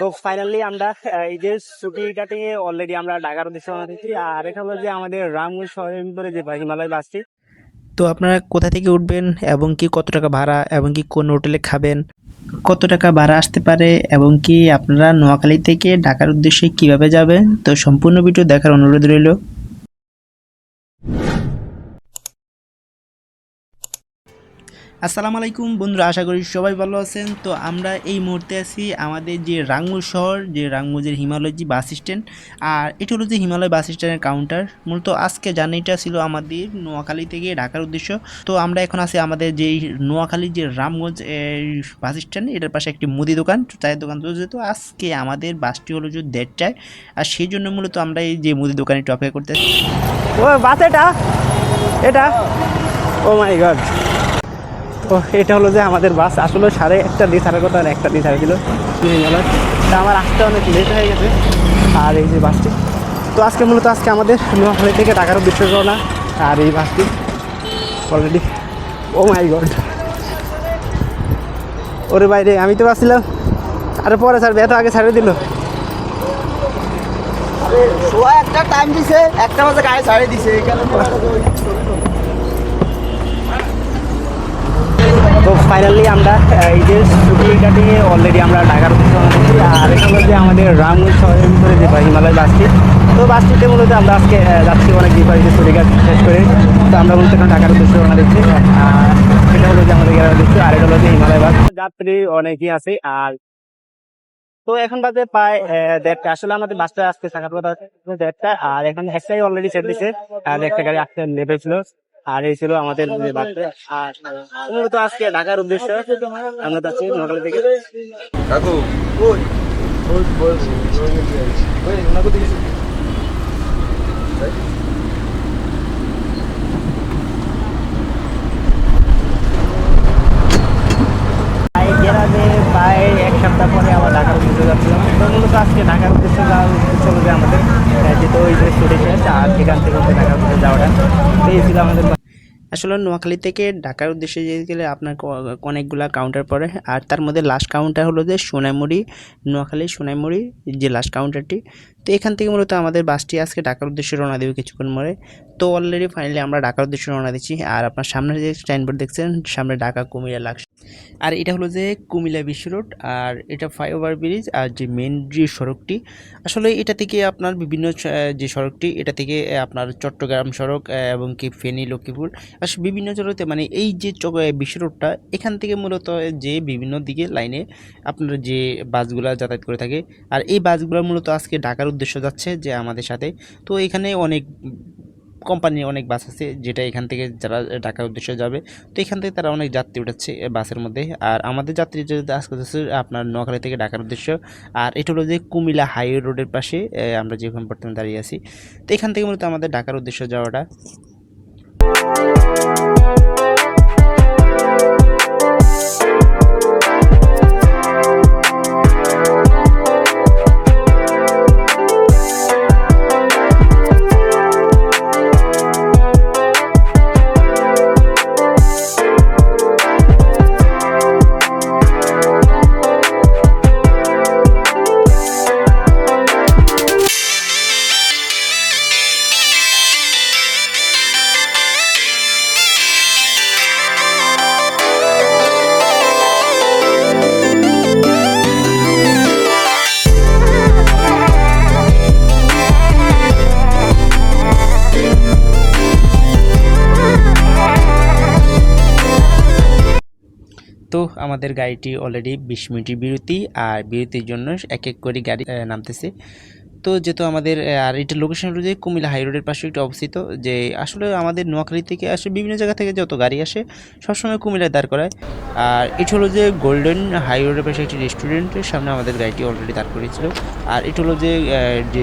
তো ফাইনালি আমরা এই যে ছুটি কাটিয়ে অলরেডি আমরা ঢাকার উদ্দেশ্যে রওনা দিচ্ছি। আর এটা হলো যে আমাদের রামগঞ্জ শহরের ভিতরে যে হিমালয় বাসটি। তো আপনারা কোথা থেকে উঠবেন এবং কি কত টাকা ভাড়া এবং কি কোন হোটেলে খাবেন, কত টাকা ভাড়া আসতে পারে এবং কি আপনারা নোয়াখালী থেকে ঢাকার উদ্দেশ্যে কিভাবে যাবেন, তো সম্পূর্ণ ভিডিও দেখার অনুরোধ রইল। আসসালামু আলাইকুম বন্ধুরা, আশা করি সবাই ভালো আছেন। তো আমরা এই মুহূর্তে আছি আমাদের যে রাঙ্গুল শহর, যে রাঙ্গুলের হিমালয় যে বাস স্ট্যান্ড। আর এটা হলো যে হিমালয় বাস স্ট্যান্ডের কাউন্টার। মূলত আজকে জার্নিটা ছিল আমাদের নোয়াখালী থেকে ঢাকার উদ্দেশ্য। তো আমরা এখন আছি আমাদের যেই নোয়াখালীর যে রামগঞ্জ বাস স্ট্যান্ড, এটার পাশে একটি মুদি দোকান, চায়ের দোকান। তো যেহেতু আজকে আমাদের বাসটি হলো যে 1:30টায়, আর সেই জন্য মূলত আমরা এই যে মুদি দোকানে অপেক্ষা করতেছি। ও বাস এটা ও মাই গড। তো এটা হলো যে আমাদের বাস, আসলে 1:30 দিয়ে ছাড়ার কথা, আর 1টা দিয়ে ছাড়া ছিল হিমালয়। তা আমার আসতে অনেক লেট হয়ে গেছে। আর এই যে বাসটি, তো আজকে আমাদের নোয়াখালী থেকে ঢাকার উদ্দেশ্যে রওনা। আর এই বাসটি অলরেডি, ও মাই গড, ওরে বাইরে আমি তো বাসছিলাম। আরে পরে ছাড়বে, এত আগে ছাড়িয়ে দিল। একটা টাইম দিছে, 1টা বাজে গাড়ি ছাড়িয়ে দিছে। তো ফাইনালি আমরা এই যে ছুটি কাটিয়ে অলরেডি আমরা ঢাকার উদ্দেশ্যে রওনা দিচ্ছি। আর এটা হলো যে আমাদের রামগঞ্জ শহরের ভিতরে যে হিমালয় বাসটি। তো বাসটিতে মূলত আমরা আজকে যাচ্ছি অনেক ডিফারেন্ট ছুটি কাট শেষ করে। তো আমরা মূলত এখন ঢাকার উদ্দেশ্যে রওনা দিচ্ছি। আর এটা হলো যে আমাদের গ্রামের উদ্দেশ্য। আর এটা হলো যে হিমালয় বাস, যাত্রী অনেকই আছে। আর তো এখন বাজে প্রায় 1:30। আসলে আমাদের বাসটা আজকে থাকার কথা 1:30। আর এখন একটাই অলরেডি ছেড়ে দিচ্ছে, আর একটা গাড়ি আসতে নেমেছিল। আর এই ছিল আমাদের যে বাসটা। আর মূলত আজকে ঢাকার উদ্দেশ্য আমরা যাচ্ছি নোয়াখালী থেকে। কাকু প্রায় 1 সপ্তাহ পরে আবার ঢাকার উদ্দেশ্যে যাচ্ছিলাম। তো মূলত আজকে ঢাকার উদ্দেশ্যে যাওয়ার উদ্দেশ্য হলো যে আমাদের যেহেতু ওই যে ছুটি শেষ, আর সেখান থেকে ঢাকার উদ্দেশ্যে যাওয়াটা। তো এই ছিল আমাদের। আসলে নোয়াখালী থেকে ঢাকার উদ্দেশ্যে যেতে গেলে আপনার অনেকগুলা কাউন্টার পড়ে। আর তার মধ্যে লাস্ট কাউন্টার হলো যে সোনাইমুড়ি, নোয়াখালী সোনাইমুড়ি যে লাস্ট কাউন্টারটি। তো এখান থেকে মূলত আমাদের বাসটি আজকে ঢাকার উদ্দেশ্যে রওনা দেবে কিছুক্ষণ পরে। তো অলরেডি ফাইনালি আমরা ঢাকার উদ্দেশ্যে রওনা দিচ্ছি। আর আপনার সামনে যে সাইনবোর্ড দেখছেন, সামনে ঢাকা কুমিল্লা লাগছে। আর এটা হলো যে কুমিল্লা বিশ্ব রোড, আর এটা ফ্লাইওভার ব্রিজ। আর যে মেন যে সড়কটি, আসলে এটা থেকে আপনার বিভিন্ন যে সড়কটি, এটা থেকে আপনার চট্টগ্রাম সড়ক এবং কি ফেনী লক্ষ্মীপুর, আসলে বিভিন্ন জেলাতে মানে এই যে বিশ্ব রোডটা, এখান থেকে মূলত যে বিভিন্ন দিকে লাইনে আপনার যে বাসগুলো যাতায়াত করে থাকে। আর এই বাসগুলো মূলত আজকে ঢাকার উদ্দেশ্য যাচ্ছে যে আমাদের সাথে। তো এখানে অনেক কোম্পানির অনেক বাস আছে যেটা এখান থেকে যারা ঢাকার উদ্দেশ্যে যাবে, তো এখান থেকে তারা অনেক যাত্রী উঠাচ্ছে বাসের মধ্যে। আর আমাদের যাত্রী যদি আজকে যাচ্ছে আপনার নোয়াখালী থেকে ঢাকার উদ্দেশ্য। আর এটা হলো যে কুমিল্লা হাইওয়ে রোডের পাশে আমরা যেখানে বর্তমানে দাঁড়িয়ে আছি। তো এখান থেকে মূলত আমাদের ঢাকার উদ্দেশ্যে যাওয়াটা। তো আমাদের গাড়িটি অলরেডি 20 মিনিটের বিরতি, আর বিরতির জন্য এক এক করে গাড়ি নামতেছে। তো যেহেতু আমাদের আর এটা লোকেশন হলো যে কুমিল্লা হাই রোডের পাশে একটু অবস্থিত, যে আসলে আমাদের নোয়াখালী থেকে আসে বিভিন্ন জায়গা থেকে যত গাড়ি আসে সবসময় কুমিল্লায় দাঁড় করায়। আর এটা হলো যে গোল্ডেন হাই রোডের পাশে একটি রেস্টুরেন্টের সামনে আমাদের গাড়িটি অলরেডি দাঁড় করেছিল। আর এটা হলো যে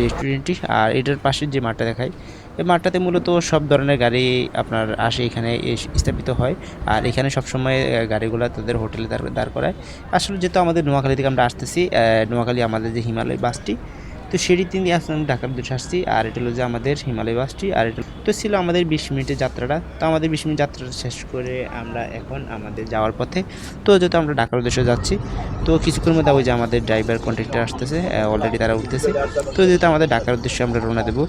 রেস্টুরেন্টটি, আর এটার পাশে যে মাঠটা দেখায়, এই মাঠটাতে মূলত সব ধরনের গাড়ি আপনার আসে, এখানে স্থাপিত হয়। আর এখানে সবসময় গাড়িগুলো তাদের হোটেলে দাঁড় করায়। আসলে যেহেতু আমাদের নোয়াখালী থেকে আমরা আসতেছি, নোয়াখালী আমাদের যে হিমালয় বাসটি, তো তো সেটি তিনি আসলে আমি ঢাকার উদ্দেশ্যে আসছি। আর এটা হলো যে আমাদের হিমালয় বাসটি। আর এটা তো ছিল আমাদের 20 মিনিটের যাত্রাটা। তো আমাদের 20 মিনিট যাত্রাটা শেষ করে আমরা এখন আমাদের যাওয়ার পথে। তো যেহেতু আমরা ঢাকার উদ্দেশ্যে যাচ্ছি, তো কিছুক্ষণের মধ্যে ওই যে আমাদের ড্রাইভার কন্ট্রাক্টর আসতেছে, অলরেডি তারা উঠতেছে। তো যেহেতু আমাদের ঢাকার উদ্দেশ্যে আমরা রওনা দেবো।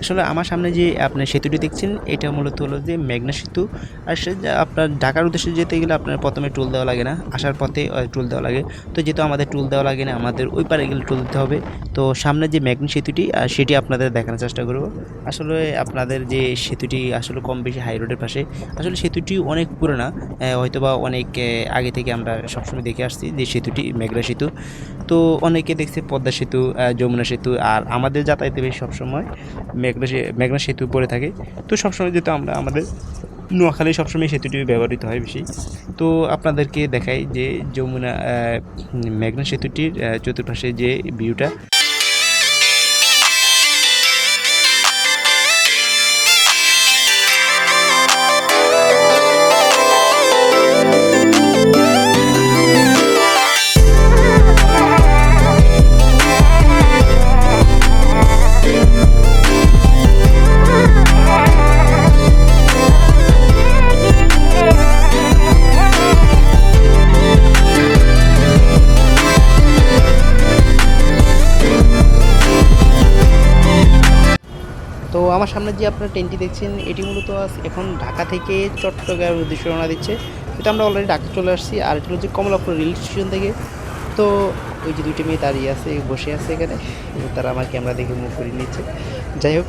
আসলে আমার সামনে যে আপনার সেতুটি দেখছেন, এটা মূলত হলো যে মেঘনা সেতু। আর সে যে আপনার ঢাকার উদ্দেশ্যে যেতে গেলে আপনার প্রথমে টোল দেওয়া লাগে না, আসার পথে টোল দেওয়া লাগে। তো যেহেতু আমাদের টোল দেওয়া লাগে না, আমাদের ওই পারে গেলে টোল দিতে হবে। তো সামনে যে মেঘনা সেতুটি, সেটি আপনাদের দেখানোর চেষ্টা করব। আসলে আপনাদের যে সেতুটি আসলে কম বেশি হাই রোডের পাশে, আসলে সেতুটি অনেক পুরোনো, হয়তোবা অনেক আগে থেকে আমরা সবসময় দেখে আসছি যে সেতুটি মেঘনা সেতু। তো অনেকে দেখছে পদ্মা সেতু, যমুনা সেতু, আর আমাদের যাতায়াতে বেশ সবসময় মেঘনা সেতু পড়ে থাকে। তো সবসময় যেহেতু আমরা আমাদের নোয়াখালী সবসময় সেতুটি ব্যবহৃত হয় বেশি। তো আপনাদেরকে দেখাই যে যমুনা মেঘনা সেতুটির চতুর্পাশে যে ভিউটা। তো আমার সামনে যে আপনার ট্রেনটি দেখছেন, এটি মূলত এখন ঢাকা থেকে চট্টগ্রামের উদ্দেশ্যে রওনা দিচ্ছে। এটা আমরা অলরেডি ঢাকা চলে আসছি। আর এটা হচ্ছে কমলাপুর রেল স্টেশন থেকে। তো ওই যে দুইটা মেয়ে দাঁড়িয়ে আছে, বসে আছে এখানে, তারা আমার ক্যামেরা দেখে মুভ করে নিচ্ছে। যাই হোক,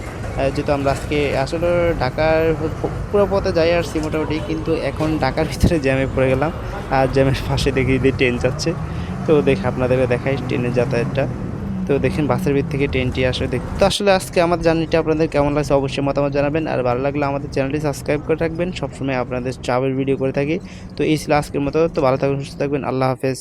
যেহেতু আমরা আজকে আসলে ঢাকার পুরো পথে যাই আসছি মোটামুটি, কিন্তু এখন ঢাকার ভিতরে জ্যামে পড়ে গেলাম। আর জ্যামের পাশে দেখি যে ট্রেন যাচ্ছে। তো আপনাদেরকে দেখাই ট্রেনের যাতায়াতটা। তো দেখেন বাসের ভিতর থেকে ট্রেনটি আসলে তো আসলে আজকে আমাদের জার্নিটা আপনাদের কেমন লাগছে অবশ্যই মতামত জানাবেন। আর ভালো লাগলে আমাদের চ্যানেলটি সাবস্ক্রাইব করে রাখবেন, সবসময় আপনাদের ট্রাভেল ভিডিও করে থাকি। তো এই ছিল আজকের মতো। তো ভালো থাকবেন, সুস্থ থাকবেন, আল্লাহ হাফেজ।